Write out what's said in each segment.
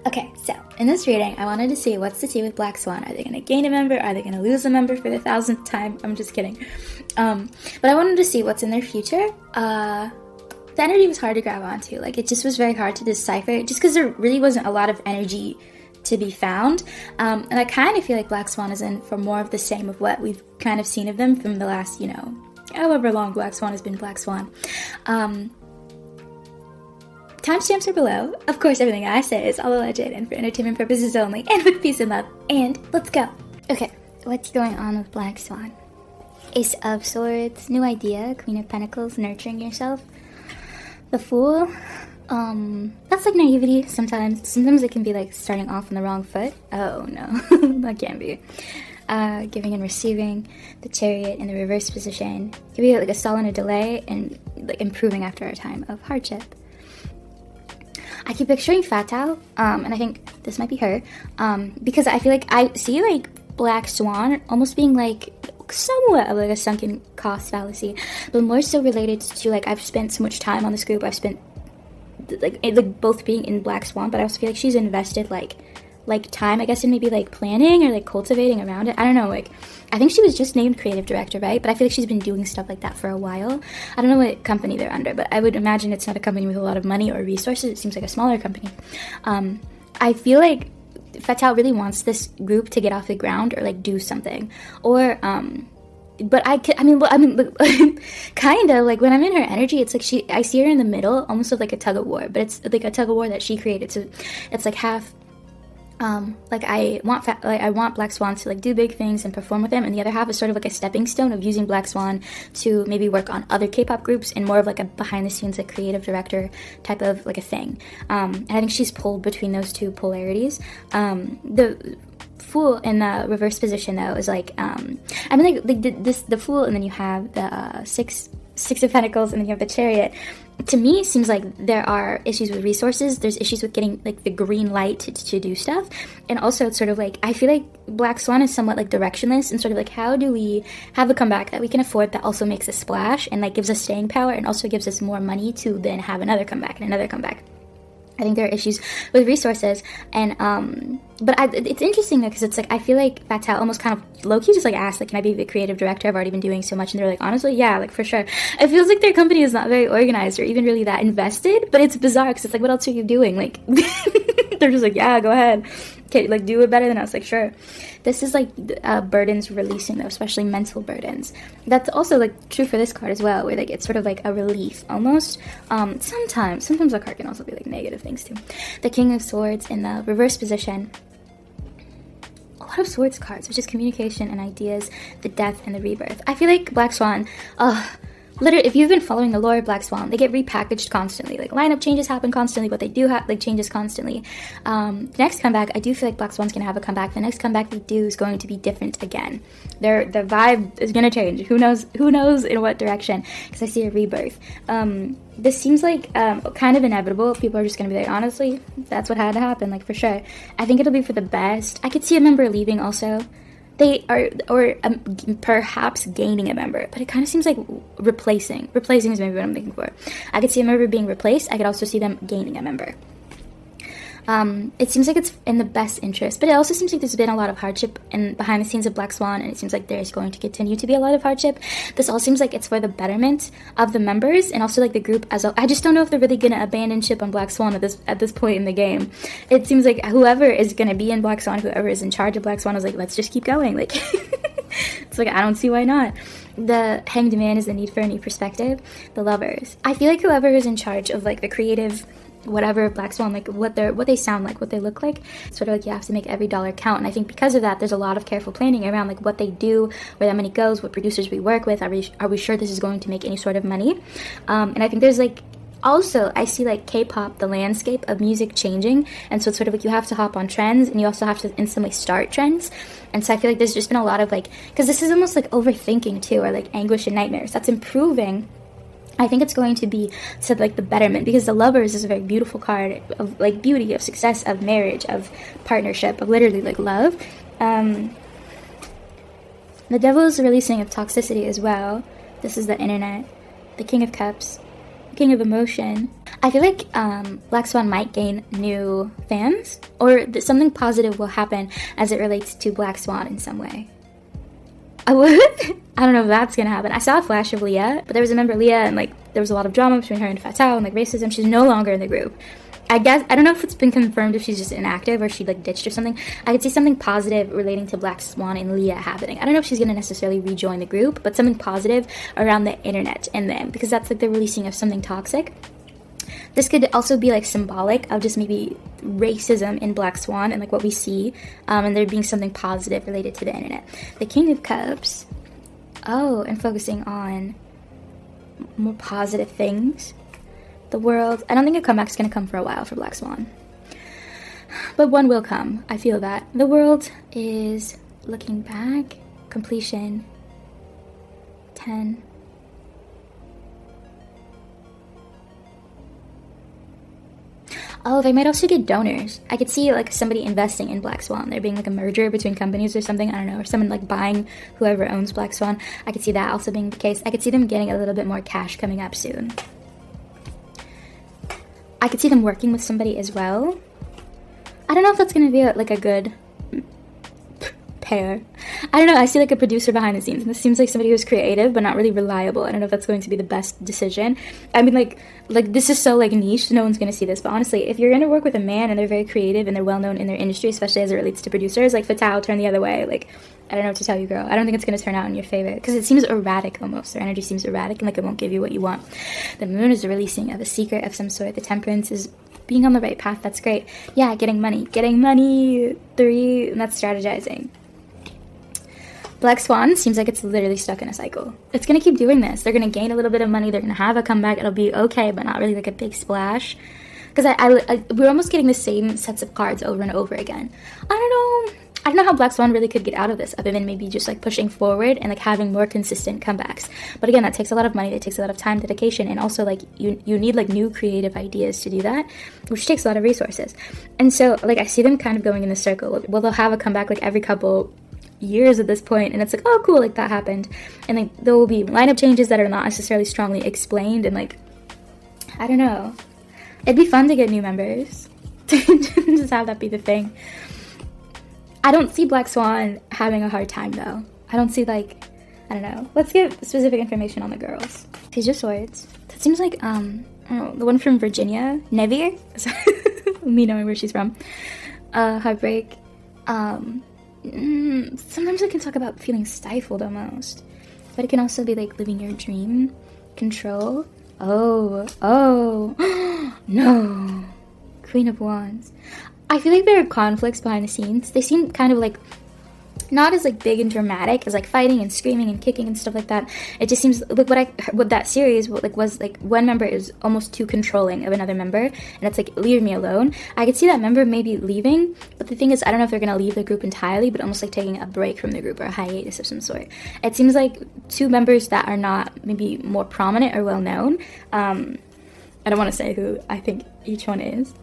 Okay, so in this reading, I wanted to see what's the tea with Black Swan. Are they going to gain a member? Are they going to lose a member for the 1,000th time? I'm just kidding. But I wanted to see what's in their future. The energy was hard to grab onto. Like, it just was very hard to decipher, just because there really wasn't a lot of energy to be found. And I kind of feel like Black Swan is in for more of the same of what we've kind of seen of them from the last, however long Black Swan has been Black Swan. Timestamps are below. Of course, everything I say is all alleged and for entertainment purposes only, and with peace and love. And let's go. Okay, what's going on with Black Swan? Ace of Swords, new idea, Queen of Pentacles, nurturing yourself. The Fool, that's like naivety sometimes. Sometimes it can be like starting off on the wrong foot. Oh no, that can't be. Giving and receiving, the Chariot in the reverse position. It can be like a stall and a delay, and like improving after a time of hardship. I keep picturing fatou, and I think this might be her, because I feel like I see like Black Swan almost being like somewhat of like a sunken cost fallacy, but more so related to like I've spent so much time on this group. I've spent like both being in Black Swan, but I also feel like she's invested like time, I guess, in maybe like planning or like cultivating around it. I don't know, like I think she was just named creative director, right? But I feel like she's been doing stuff like that for a while. I don't know what company they're under, but I would imagine it's not a company with a lot of money or resources. It seems like a smaller company. I feel like fatou really wants this group to get off the ground or like do something, or but kind of like when I'm in her energy, it's like I see her in the middle, almost of like a tug of war, but it's like a tug of war that she created. So it's like half. Like I want Black Swan to like do big things and perform with them, and the other half is sort of like a stepping stone of using Black Swan to maybe work on other K-pop groups and more of like a behind the scenes like creative director type of like a thing. And I think she's pulled between those two polarities. The Fool in the reverse position though is like the Fool, and then you have the six of Pentacles, and then you have the Chariot. To me, it seems like there are issues with resources. There's issues with getting like the green light to do stuff, and also it's sort of like I feel like Black Swan is somewhat like directionless, and sort of like how do we have a comeback that we can afford that also makes a splash and like gives us staying power and also gives us more money to then have another comeback and another comeback. I think there are issues with resources, and but it's interesting though, because it's like I feel like fatou almost kind of low-key just like asked like, can I be the creative director? I've already been doing so much, and they're like, honestly, yeah, like for sure. It feels like their company is not very organized or even really that invested, but it's bizarre because it's like, what else are you doing? Like they're just like, yeah, go ahead, okay, like do it better than us. Like sure. This is like burdens releasing though, especially mental burdens. That's also like true for this card as well, where like it's sort of like a relief almost. Sometimes the card can also be like negative things too. The King of Swords in the reverse position. A lot of Swords cards, which is communication and ideas, the death and the rebirth. I feel like Black Swan, literally, if you've been following the lore of Black Swan, they get repackaged constantly. Like, lineup changes happen constantly, but they do have, like, changes constantly. Next comeback, I do feel like Black Swan's gonna have a comeback. The next comeback they do is going to be different again. The vibe is gonna change. Who knows in what direction, because I see a rebirth. This seems like kind of inevitable. People are just gonna be like, honestly, that's what had to happen, like, for sure. I think it'll be for the best. I could see a member leaving also. They are, or perhaps gaining a member, but it kind of seems like replacing. Replacing is maybe what I'm looking for. I could see a member being replaced. I could also see them gaining a member. It seems like it's in the best interest, but it also seems like there's been a lot of hardship behind the scenes of Black Swan, and it seems like there's going to continue to be a lot of hardship. This all seems like it's for the betterment of the members and also like the group as a. I just don't know if they're really gonna abandon ship on Black Swan at this point in the game. It seems like whoever is gonna be in Black Swan, whoever is in charge of Black Swan, is like, let's just keep going. Like, it's like I don't see why not. The Hanged Man is the need for a new perspective. The Lovers. I feel like whoever is in charge of like the creative whatever Black Swan, like what they sound like, what they look like, sort of like you have to make every dollar count. And I think because of that, there's a lot of careful planning around like what they do, where that money goes, what producers we work with, are we sure this is going to make any sort of money. And I think there's like also I see like K-pop, the landscape of music changing, and so it's sort of like you have to hop on trends and you also have to instantly start trends. And so I feel like there's just been a lot of like, because this is almost like overthinking too, or like anguish and nightmares that's improving. I think it's going to be to like the betterment, because the Lovers is a very beautiful card of like beauty, of success, of marriage, of partnership, of literally like love. The Devil is the releasing of toxicity as well. This is the internet. The King of Cups, King of Emotion. I feel like Black Swan might gain new fans, or something positive will happen as it relates to Black Swan in some way. I don't know if that's gonna happen. I saw a flash of Leah, but there was a member Leah, and like there was a lot of drama between her and fatou and like racism. She's no longer in the group. I guess I don't know if it's been confirmed if she's just inactive or she like ditched or something. I could see something positive relating to Black Swan and Leah happening. I don't know if she's gonna necessarily rejoin the group, but something positive around the internet and them, because that's like the releasing of something toxic. This could also be like symbolic of just maybe racism in Black Swan and like what we see, and there being something positive related to the internet. The King of Cups. Oh, and focusing on more positive things. The world. I don't think a comeback's gonna come for a while for Black Swan, but one will come. I feel that. The world is looking back. Completion. 10. Oh, they might also get donors. I could see like somebody investing in Black Swan. There being like a merger between companies or something. I don't know. Or someone like buying whoever owns Black Swan. I could see that also being the case. I could see them getting a little bit more cash coming up soon. I could see them working with somebody as well. I don't know if that's going to be like a good pair. I don't know. I see like a producer behind the scenes, and this seems like somebody who's creative but not really reliable. I don't know if that's going to be the best decision. I mean, like this is so like niche, no one's going to see this, but honestly, if you're going to work with a man and they're very creative and they're well known in their industry, especially as it relates to producers, like fatou, turn the other way. Like, I don't know what to tell you, girl. I don't think it's going to turn out in your favor, because it seems erratic almost. Their energy seems erratic, and like it won't give you what you want. The moon is the releasing of a secret of some sort. The temperance is being on the right path. That's great. Yeah, getting money. 3, and that's strategizing. Black Swan seems like it's literally stuck in a cycle. It's going to keep doing this. They're going to gain a little bit of money. They're going to have a comeback. It'll be okay, but not really like a big splash. Because we're almost getting the same sets of cards over and over again. I don't know how Black Swan really could get out of this, other than maybe just like pushing forward and like having more consistent comebacks. But again, that takes a lot of money. That takes a lot of time, dedication, and also like you need like new creative ideas to do that, which takes a lot of resources. And so like I see them kind of going in the circle. Well, they'll have a comeback like every couple years at this point, and it's like, oh cool, like that happened, and like there will be lineup changes that are not necessarily strongly explained, and like I don't know, it'd be fun to get new members. Just have that be the thing. I don't see Black Swan having a hard time though. I don't see like, I don't know, let's get specific information on the girls. Page of Swords. That seems like I don't know, the one from Virginia, Nevir, me knowing where she's from. Heartbreak. Sometimes I can talk about feeling stifled almost, but it can also be like living your dream. Control. Oh no. Queen of Wands. I feel like there are conflicts behind the scenes. They seem kind of like not as like big and dramatic as like fighting and screaming and kicking and stuff like that. It just seems like what that series was like, one member is almost too controlling of another member, and it's like, leave me alone. I could see that member maybe leaving, but the thing is, I don't know if they're gonna leave the group entirely, but almost like taking a break from the group or a hiatus of some sort. It seems like two members that are not maybe more prominent or well known. I don't want to say who I think each one is.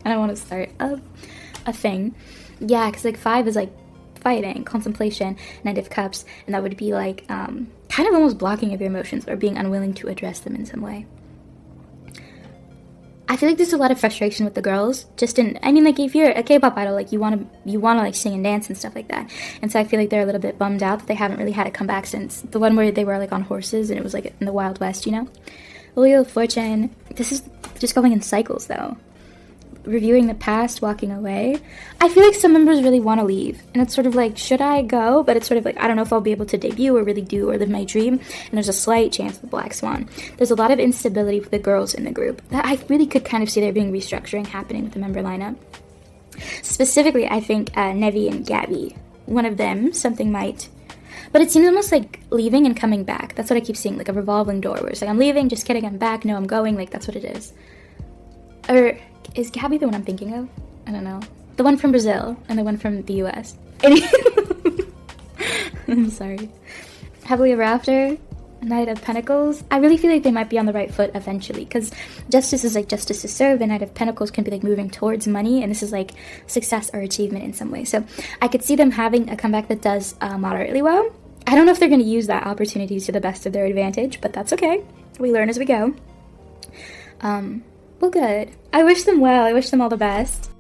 I don't want to start a thing. Yeah, because like 5 is like fighting, contemplation, Knight of Cups, and that would be like kind of almost blocking of your emotions or being unwilling to address them in some way. I feel like there's a lot of frustration with the girls. I mean, like if you're a K-pop idol, like you want to like sing and dance and stuff like that. And so I feel like they're a little bit bummed out that they haven't really had a comeback since the one where they were like on horses and it was like in the Wild West, you know. Wheel of Fortune. This is just going in cycles though. Reviewing the past, walking away. I feel like some members really want to leave, and it's sort of like, should I go? But it's sort of like, I don't know if I'll be able to debut or really do or live my dream, and there's a slight chance with Black Swan. There's a lot of instability with the girls in the group that I really could kind of see there being restructuring happening with the member lineup. Specifically, I think Nevi and Gabby, one of them, something might, but it seems almost like leaving and coming back. That's what I keep seeing, like a revolving door where it's like, I'm leaving, just kidding, I'm back, no, I'm going, like that's what it is. Or is Gabby the one I'm thinking of? I don't know. The one from Brazil and the one from the US. I'm sorry. Happily Ever After, Knight of Pentacles. I really feel like they might be on the right foot eventually, because justice is like justice to serve, and Knight of Pentacles can be like moving towards money, and this is like success or achievement in some way. So I could see them having a comeback that does moderately well. I don't know if they're going to use that opportunity to the best of their advantage, but that's okay. We learn as we go. Well, good. I wish them well. I wish them all the best.